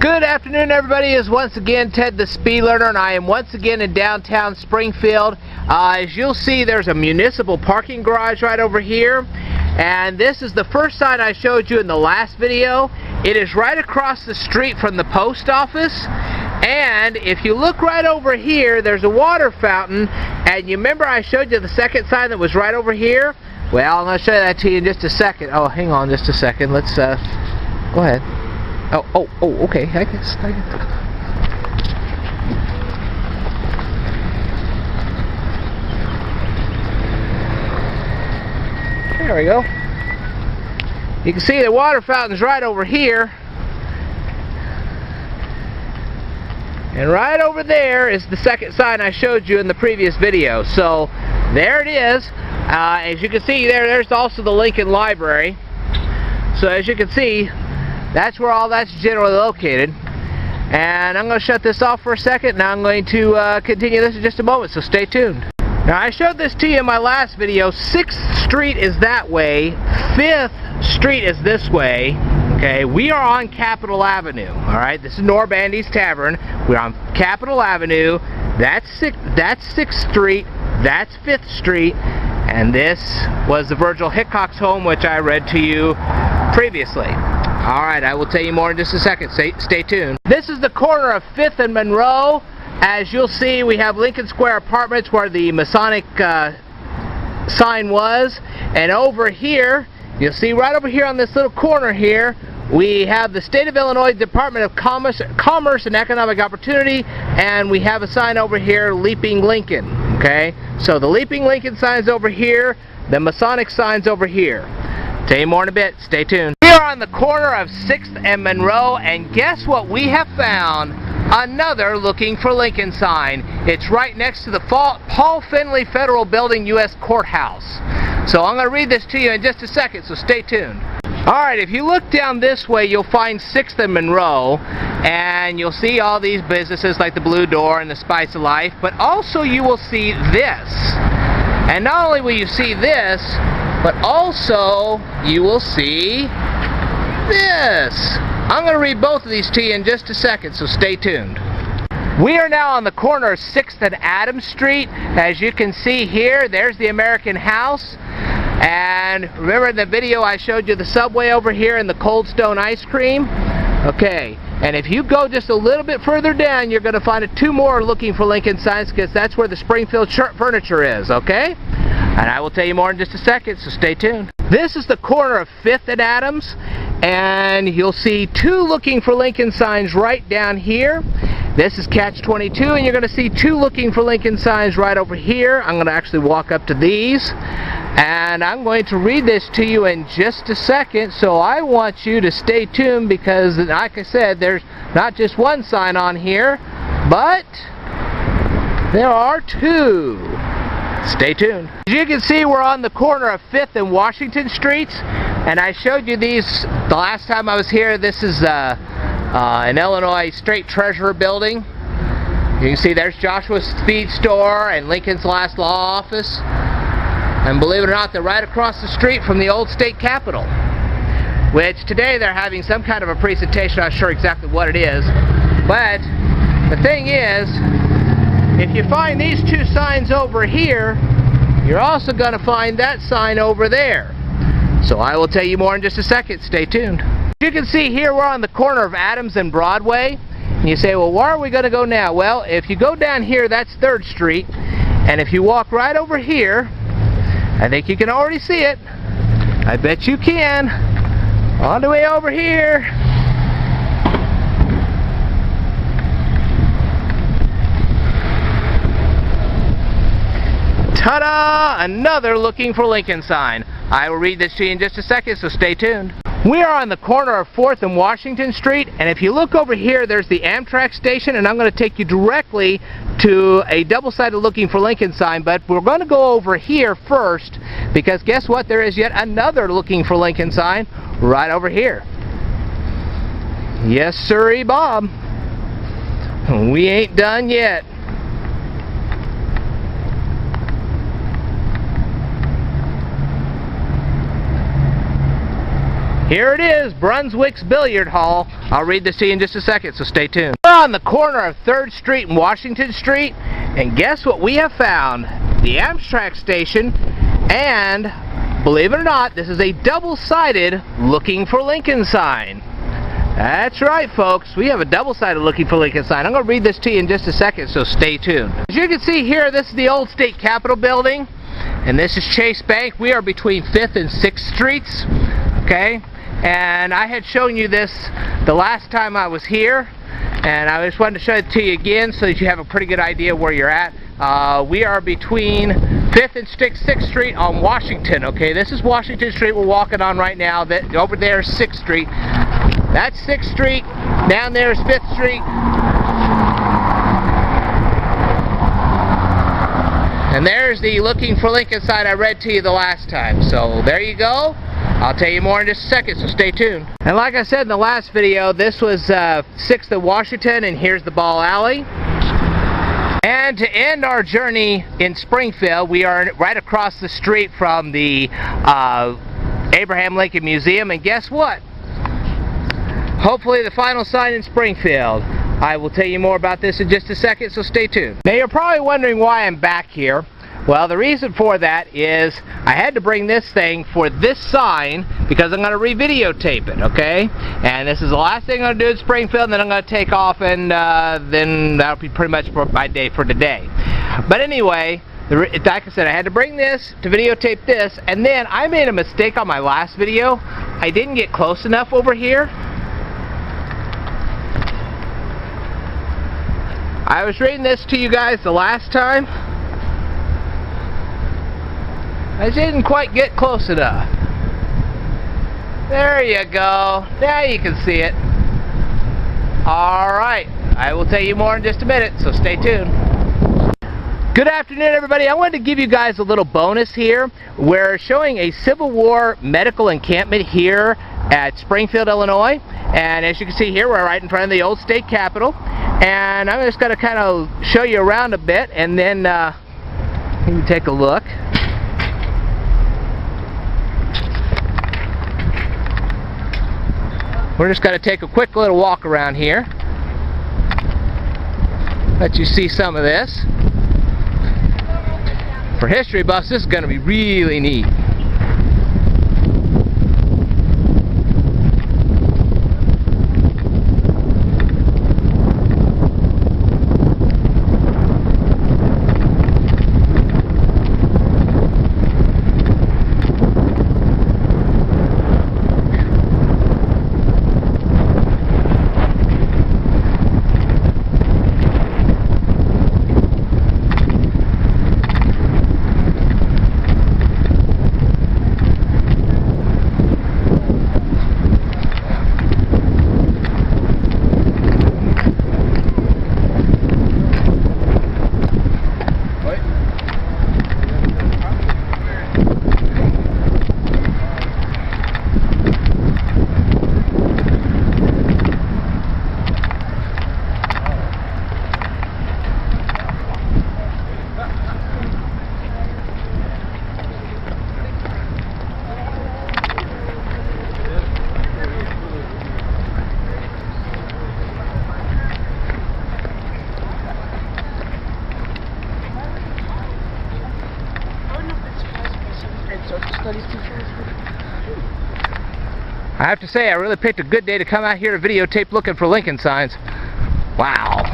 Good afternoon, everybody. It's once again Ted the Speed Learner, and I am once again in downtown Springfield. As you'll see, there's a municipal parking garage right over here, and this is the first sign I showed you in the last video. It is right across the street from the post office, and if you look right over here, there's a water fountain, and you remember I showed you the second sign that was right over here? Well, I'm going to show that to you in just a second. Oh, hang on just a second. Let's, go ahead. Oh, okay, I guess. There we go. You can see the water fountain's right over here. And right over there is the second sign I showed you in the previous video. So, there it is. As you can see there's also the Lincoln Library. So as you can see, that's where all that's generally located. And I'm going to shut this off for a second. Now I'm going to continue this in just a moment, so stay tuned. Now I showed this to you in my last video. 6th Street is that way. 5th Street is this way. Okay, we are on Capitol Avenue. Alright, this is Norbandy's Tavern. We're on Capitol Avenue. That's 6th Street. That's 5th Street. And this was the Virgil Hickok's home, which I read to you previously. Alright, I will tell you more in just a second. Stay tuned. This is the corner of 5th and Monroe. As you'll see, we have Lincoln Square Apartments where the Masonic sign was. And over here, you'll see right over here on this little corner here, we have the State of Illinois Department of Commerce and Economic Opportunity, and we have a sign over here, Leaping Lincoln. Okay, so the Leaping Lincoln sign's over here, the Masonic sign's over here. Tell you more in a bit. Stay tuned. We are on the corner of 6th and Monroe, and guess what we have found? Another Looking for Lincoln sign. It's right next to the Paul Finley Federal Building U.S. Courthouse. So I'm going to read this to you in just a second, so stay tuned. Alright, if you look down this way, you'll find 6th and Monroe, and you'll see all these businesses like the Blue Door and the Spice of Life, but also you will see this. And not only will you see this, but also you will see this. I'm going to read both of these to you in just a second, so stay tuned. We are now on the corner of 6th and Adams Street. As you can see here, there's the American House. And remember in the video I showed you the Subway over here and the Cold Stone ice cream? Okay, and if you go just a little bit further down, you're going to find 2 more Looking for Lincoln signs, because that's where the Springfield Furniture is, okay? And I will tell you more in just a second, so stay tuned. This is the corner of 5th and Adams, and you'll see 2 Looking for Lincoln signs right down here. This is Catch-22, and you're going to see 2 Looking for Lincoln signs right over here. I'm going to actually walk up to these, and I'm going to read this to you in just a second, so I want you to stay tuned, because like I said, there's not just one sign on here, but there are 2. Stay tuned. As you can see, we're on the corner of 5th and Washington Streets, and I showed you these the last time I was here. This is an Illinois State Treasurer building. You can see there's Joshua's Speed Store and Lincoln's Last Law Office. And believe it or not, they're right across the street from the old state capitol, which today they're having some kind of a presentation. I'm not sure exactly what it is, but the thing is, if you find these 2 signs over here, you're also going to find that sign over there. So I will tell you more in just a second. Stay tuned. You can see here we're on the corner of Adams and Broadway. And you say, well, where are we going to go now? Well, if you go down here, that's 3rd Street. And if you walk right over here, I think you can already see it. I bet you can. On the way over here. Ta-da! Another Looking for Lincoln sign. I will read this to you in just a second, so stay tuned. We are on the corner of 4th and Washington Street, and if you look over here, there's the Amtrak station, and I'm going to take you directly to a double-sided Looking for Lincoln sign, but we're going to go over here first, because guess what? There is yet another Looking for Lincoln sign right over here. Yes, sirree, Bob. We ain't done yet. Here it is, Brunswick's Billiard Hall. I'll read this to you in just a second, so stay tuned. We're on the corner of 3rd Street and Washington Street, and guess what we have found? The Amtrak station, and believe it or not, this is a double-sided Looking for Lincoln sign. That's right, folks. We have a double-sided Looking for Lincoln sign. I'm going to read this to you in just a second, so stay tuned. As you can see here, this is the old State Capitol building, and this is Chase Bank. We are between 5th and 6th Streets, okay? And I had shown you this the last time I was here, and I just wanted to show it to you again so that you have a pretty good idea where you're at. We are between 5th and 6th Street on Washington, okay? This is Washington Street we're walking on right now. Over there is 6th Street. That's 6th Street. Down there is 5th Street. And there's the Looking for Lincoln sign I read to you the last time. So there you go. I'll tell you more in just a second, so stay tuned. And like I said in the last video, this was 6th and Washington, and here's the Ball Alley. And to end our journey in Springfield, we are right across the street from the Abraham Lincoln Museum, and guess what? Hopefully the final sign in Springfield. I will tell you more about this in just a second, so stay tuned. Now you're probably wondering why I'm back here. Well, the reason for that is I had to bring this thing for this sign because I'm going to re-videotape it, okay? And this is the last thing I'm going to do in Springfield, and then I'm going to take off, and then that'll be pretty much my day for today. But anyway, like I said, I had to bring this to videotape this, and then I made a mistake on my last video. I didn't get close enough over here. I was reading this to you guys the last time. I didn't quite get close enough. There you go. Now you can see it. Alright, I will tell you more in just a minute, so stay tuned. Good afternoon, everybody. I wanted to give you guys a little bonus here. We're showing a Civil War medical encampment here at Springfield, Illinois. And as you can see here, we're right in front of the old State Capitol. And I'm just going to kind of show you around a bit, and then you can take a look. We're just going to take a quick little walk around here. Let you see some of this. For history buffs, this is going to be really neat. I have to say, I really picked a good day to come out here to videotape looking for Lincoln signs. Wow.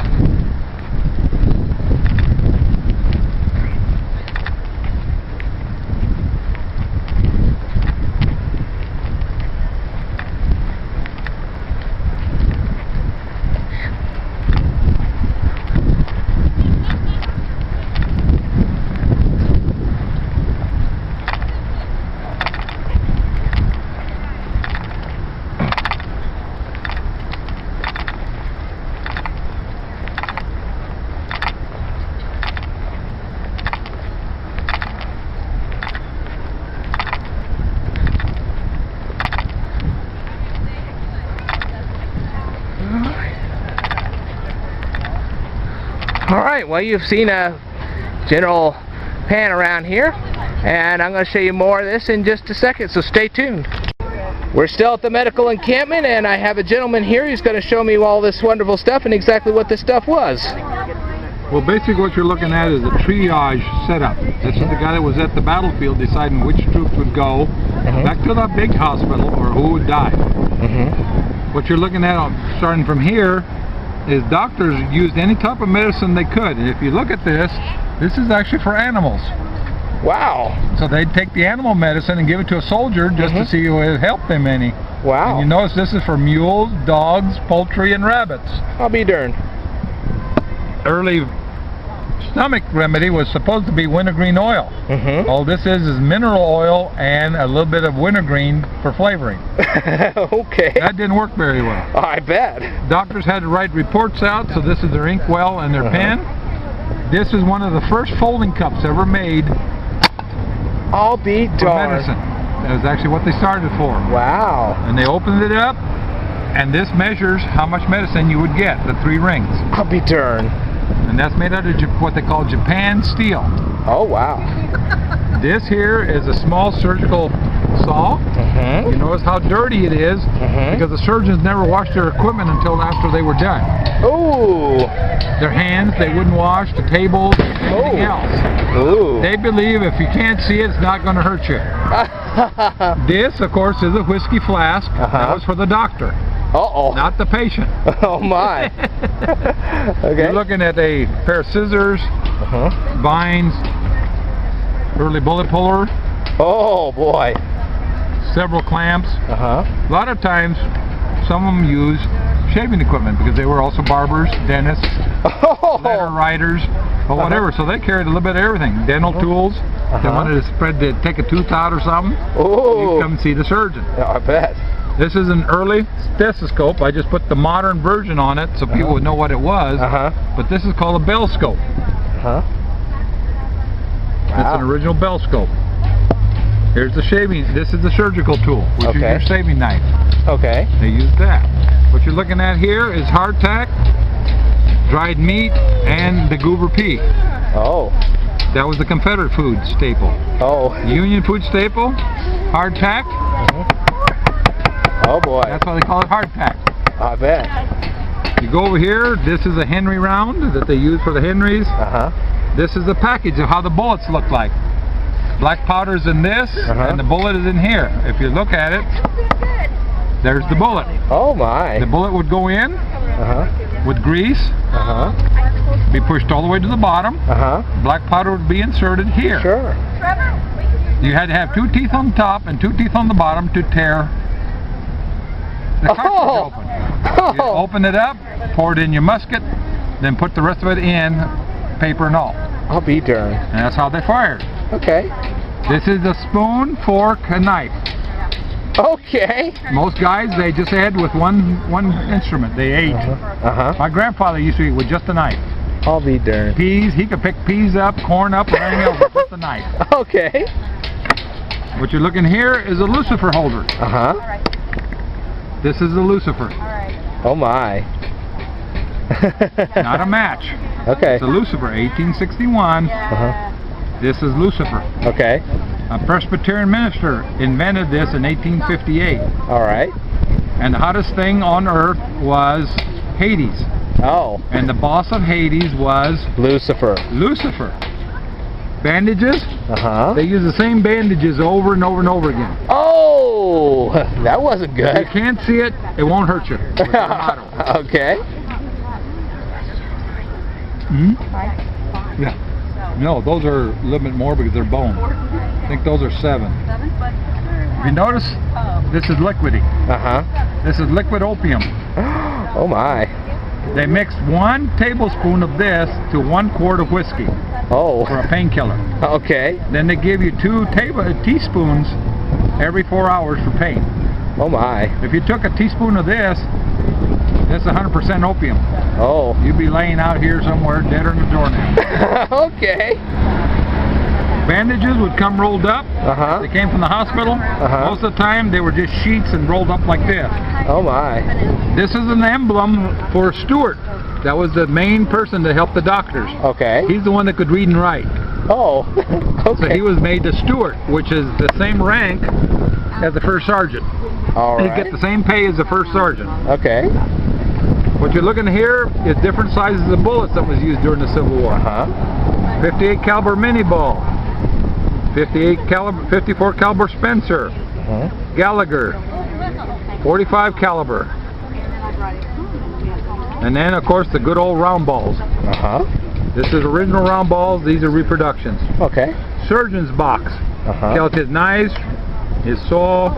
Alright, well, you've seen a general pan around here, and I'm going to show you more of this in just a second, so stay tuned. We're still at the medical encampment, and I have a gentleman here who's going to show me all this wonderful stuff and exactly what this stuff was. Well, basically what you're looking at is a triage setup. This is the guy that was at the battlefield deciding which troops would go back to the big hospital or who would die. What you're looking at, starting from here, is doctors used any type of medicine they could. And if you look at this is actually for animals. Wow. So they'd take the animal medicine and give it to a soldier just to see if it helped them any. Wow. And you notice this is for mules, dogs, poultry, and rabbits. I'll be darned. Early stomach remedy was supposed to be wintergreen oil. All this is mineral oil and a little bit of wintergreen for flavoring. Okay. That didn't work very well. Oh, I bet. Doctors had to write reports out, so this is their inkwell and their pen. This is one of the first folding cups ever made. I'll be For darned. medicine. That was actually what they started for. Wow. And they opened it up, and this measures how much medicine you would get, the 3 rings. I'll be darned. And that's made out of what they call Japan steel. Oh, wow. This here is a small surgical saw. You notice how dirty it is because the surgeons never washed their equipment until after they were done. Ooh. Their hands, they wouldn't wash, the tables, anything else. Ooh. They believe if you can't see it, it's not going to hurt you. This, of course, is a whiskey flask. That was for the doctor. Uh-oh. Not the patient. Oh, my. Okay. You're looking at a pair of scissors, vines, early bullet puller, Oh, boy. several clamps. Uh-huh. A lot of times, some of them use shaving equipment because they were also barbers, dentists, letter writers, or whatever. So they carried a little bit of everything. Dental tools. They wanted to take a tooth out or something. Oh. You come and see the surgeon. Yeah, I bet. This is an early stethoscope. I just put the modern version on it so people would know what it was. But this is called a bell scope. It's an original bell scope. Here's the shaving. This is the surgical tool, which is your shaving knife. Okay. They use that. What you're looking at here is hardtack, dried meat, and the goober pea. Oh. That was the Confederate food staple. Oh. Union food staple, hardtack. Oh boy. That's why they call it hardtack. I bet. You go over here, this is a Henry round that they use for the Henrys. This is the package of how the bullets look like. Black powder's in this, and the bullet is in here. If you look at it, there's the bullet. Oh my. The bullet would go in with grease, be pushed all the way to the bottom. Black powder would be inserted here. Sure. You had to have 2 teeth on the top and 2 teeth on the bottom to tear the cartridge open. You open it up, pour it in your musket, then put the rest of it in, paper and all. I'll be darned. And that's how they fired. Okay. This is a spoon, fork, and knife. Okay. Most guys, they just had with one instrument. They ate. My grandfather used to eat with just a knife. I'll be darned. Peas, he could pick peas up, corn up, or anything else with just a knife. Okay. What you're looking here is a lucifer holder. This is a lucifer. Oh my. Not a match. Okay. It's a lucifer, 1861. This is lucifer. Okay. A Presbyterian minister invented this in 1858. All right. And the hottest thing on earth was Hades. Oh. And the boss of Hades was Lucifer. Lucifer. Bandages? They use the same bandages over and over and over again. Oh, that wasn't good. If you can't see it, it won't hurt you. Okay. Yeah. No, those are a little bit more because they're bone. I think those are 7. If you notice, this is liquidy. This is liquid opium. Oh my. They mixed 1 tablespoon of this to 1 quart of whiskey for a painkiller. Okay. Then they give you 2 teaspoons every 4 hours for pain. Oh my. If you took a teaspoon of this, that's 100% opium. Oh. You'd be laying out here somewhere deader than a doornail. Okay. Bandages would come rolled up. They came from the hospital. Most of the time they were just sheets and rolled up like this. Oh my. This is an emblem for a steward. That was the main person to help the doctors. Okay. He's the one that could read and write. Oh. Okay. So he was made the steward, which is the same rank as the first sergeant. All right. You get the same pay as the first sergeant. Okay. What you're looking here is different sizes of bullets that was used during the Civil War. 58 caliber mini ball, 54 caliber Spencer, Gallagher, 45 caliber, and then of course the good old round balls. This is original round balls. These are reproductions. Okay. Surgeon's box. Killed his knives, his saw,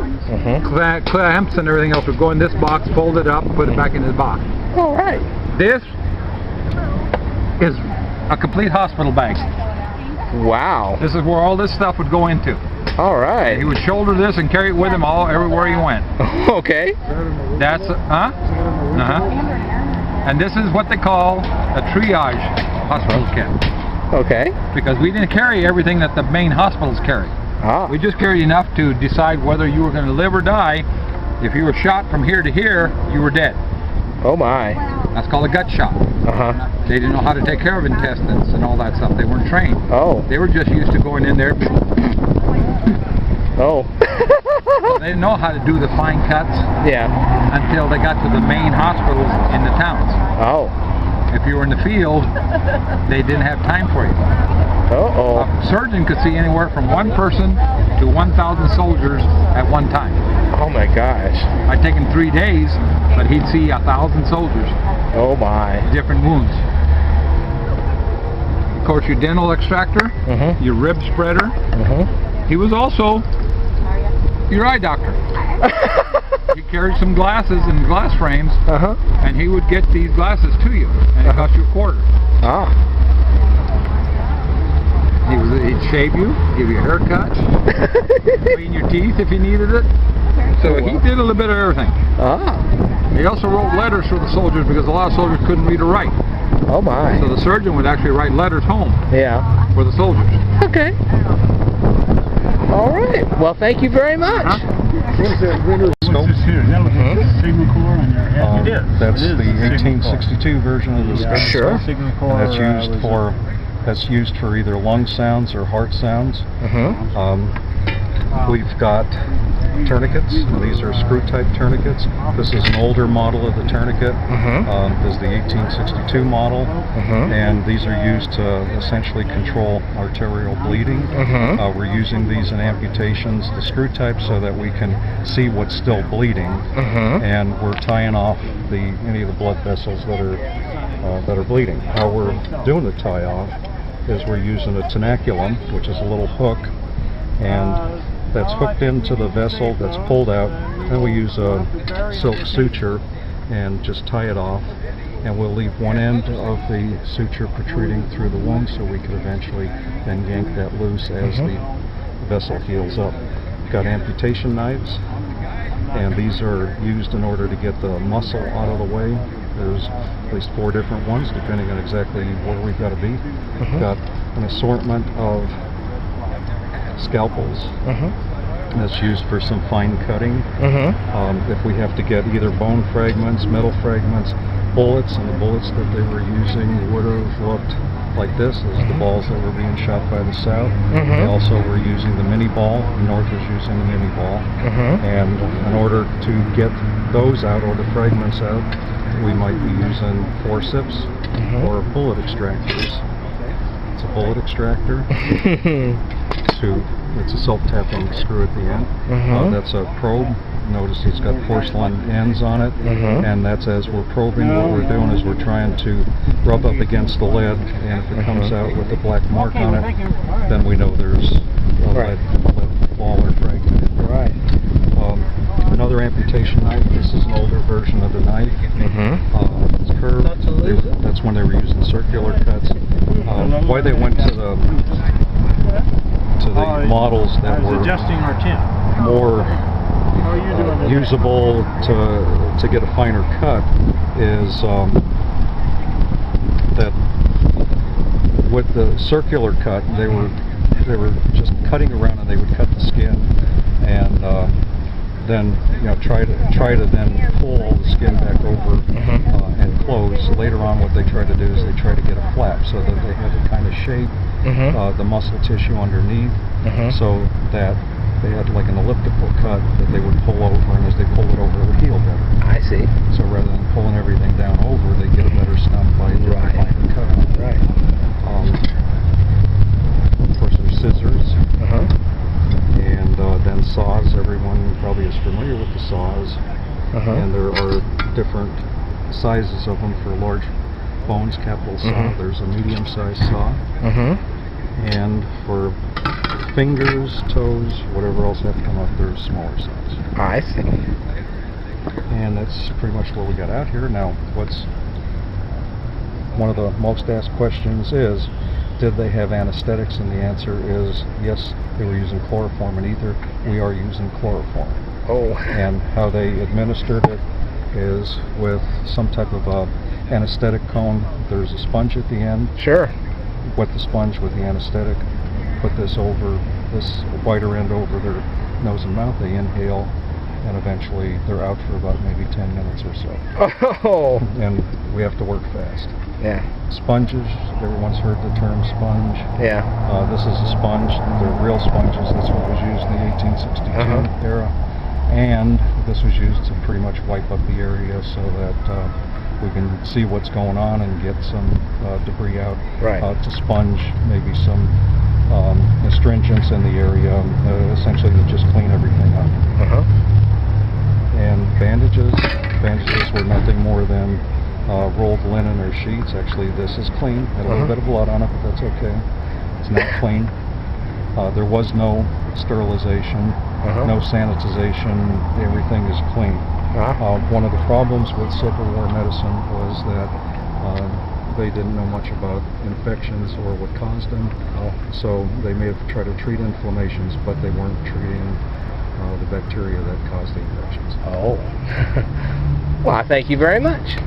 clamps, and everything else would go in this box, fold it up, put it back in his box. All right. This is a complete hospital bag. Wow. This is where all this stuff would go into. All right. He would shoulder this and carry it with him everywhere he went. Okay. That's And this is what they call a triage hospital kit. Okay. Because we didn't carry everything that the main hospitals carry. We just carried enough to decide whether you were going to live or die. If you were shot from here to here, you were dead. Oh my. That's called a gut shot. They didn't know how to take care of intestines and all that stuff. They weren't trained. They were just used to going in there. They didn't know how to do the fine cuts. Until they got to the main hospitals in the towns. If you were in the field, they didn't have time for you. A surgeon could see anywhere from 1 person to 1,000 soldiers at one time. Oh my gosh. I'd take him 3 days, but he'd see 1,000 soldiers. Oh my. Different wounds. Of course, your dental extractor, your rib spreader. He was also your eye doctor. He carried some glasses in glass frames, and he would get these glasses to you, and it cost you $0.25. He'd shave you, give you a haircut, clean your teeth if you needed it. So he did a little bit of everything. He also wrote letters for the soldiers because a lot of soldiers couldn't read or write. Oh my. So the surgeon would actually write letters home for the soldiers. Okay. All right. Well, thank you very much. What's this here? Is that like a signal corps on your head? That's the 1862 version of the stethoscope. That's used for either lung sounds or heart sounds. We've got tourniquets. These are screw-type tourniquets. This is an older model of the tourniquet. This is the 1862 model, and these are used to essentially control arterial bleeding. We're using these in amputations, the screw-type, so that we can see what's still bleeding, and we're tying off any of the blood vessels that are bleeding. How we're doing the tie-off is we're using a tenaculum, which is a little hook, and that's hooked into the vessel that's pulled out. Then we use a silk suture and just tie it off, and we'll leave one end of the suture protruding through the wound so we can eventually then yank that loose as the vessel heals up. We've got amputation knives, and these are used in order to get the muscle out of the way. There's at least 4 different ones depending on exactly where we've got to be. We've got an assortment of scalpels that's used for some fine cutting. If we have to get either bone fragments, metal fragments, bullets, and the bullets that they were using would have looked like this as the balls that were being shot by the South. They also were using the mini ball. The North was using the mini ball. And in order to get those out, or the fragments out, we might be using forceps or bullet extractors. It's a bullet extractor. It's a self-tapping screw at the end. That's a probe. Notice it's got porcelain ends on it, and that's as we're probing. What we're doing is we're trying to rub up against the lead, and if it comes out with a black mark on it, then we know there's a lead ball or fragment. Another amputation knife. This is an older version of the knife. It's curved. That's when they were using circular cuts. Why they went to the models that were more usable to get a finer cut is that with the circular cut they were just cutting around, and they would cut the skin and then try to then pull the skin back over and close. Later on, what they try to do is they try to get a flap so that they have to kind of shape the muscle tissue underneath, so that they had like an elliptical cut that they would pull over, and as they pulled it over, it would heal better. I see. So rather than pulling everything down over, they get a better stump by applying the cut. Right. Of course, there's scissors, and then saws. Everyone probably is familiar with the saws, and there are different sizes of them for large bones, capital saw. There's a medium-sized saw, and for fingers, toes, whatever else have to come up, there's smaller saws. I see. And that's pretty much what we got out here. Now, what's one of the most asked questions is, did they have anesthetics? And the answer is yes, they were using chloroform and ether. We are using chloroform. Oh. And how they administered it is with some type of anesthetic cone. There's a sponge at the end. Sure. Wet the sponge with the anesthetic, put this over, this whiter end over their nose and mouth. They inhale, and eventually they're out for about maybe 10 minutes or so. Oh. And we have to work fast. Yeah. Sponges, everyone's heard the term sponge. Yeah. This is a sponge. They're real sponges. That's what was used in the 1862 era. And this was used to pretty much wipe up the area so that we can see what's going on and get some debris out. Right. To sponge maybe some astringents in the area, essentially to just clean everything up. And bandages were nothing more than rolled linen or sheets. Actually, this is clean. Had a little bit of blood on it, but that's okay. It's not clean. There was no sterilization, no sanitization. Everything is clean. One of the problems with Civil War medicine was that they didn't know much about infections or what caused them. So they may have tried to treat inflammations, but they weren't treating the bacteria that caused the infections. Oh. Well, I thank you very much.